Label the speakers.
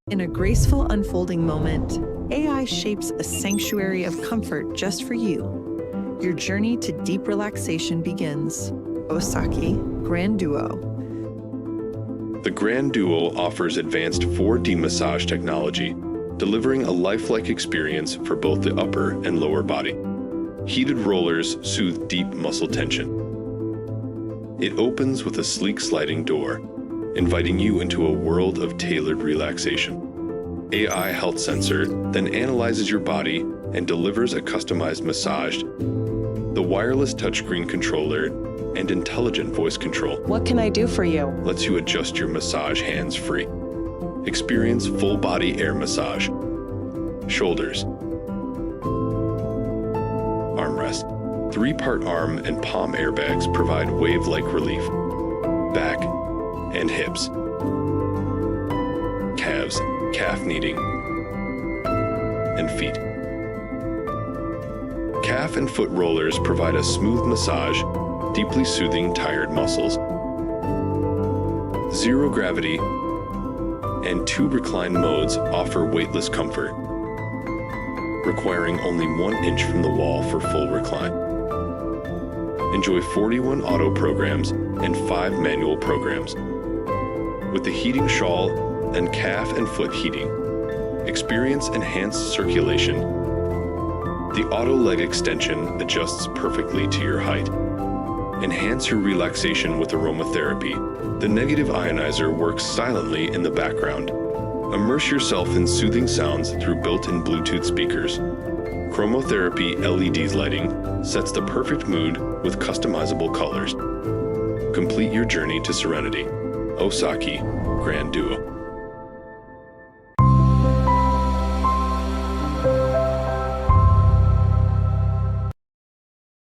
Speaker 1: In a graceful unfolding moment, AI shapes a sanctuary of comfort just for you. Your journey to deep relaxation begins. Osaki Grand Duo.
Speaker 2: The Grand Duo offers advanced 4D massage technology, delivering a lifelike experience for both the upper and lower body. Heated rollers soothe deep muscle tension. It opens with a sleek sliding door, inviting you into a world of tailored relaxation. AI health sensor then analyzes your body and delivers a customized massage. The wireless touchscreen controller and intelligent voice control
Speaker 3: What can I do for you?
Speaker 2: lets you adjust your massage hands-free. Experience full-body air massage. Shoulders. Armrest. 3-part arm and palm airbags provide wave-like relief. Back and hips. Calves, calf kneading, and feet. Calf and foot rollers provide a smooth massage, deeply soothing tired muscles. Zero gravity and 2 recline modes offer weightless comfort, requiring only 1 inch from the wall for full recline. Enjoy 41 auto programs and 5 manual programs. With the heating shawl and calf and foot heating, experience enhanced circulation. The auto leg extension adjusts perfectly to your height. Enhance your relaxation with aromatherapy. The negative ionizer works silently in the background. Immerse yourself in soothing sounds through built-in Bluetooth speakers. Chromotherapy LED lighting sets the perfect mood with customizable colors. Complete your journey to serenity. Osaki Grand Duo.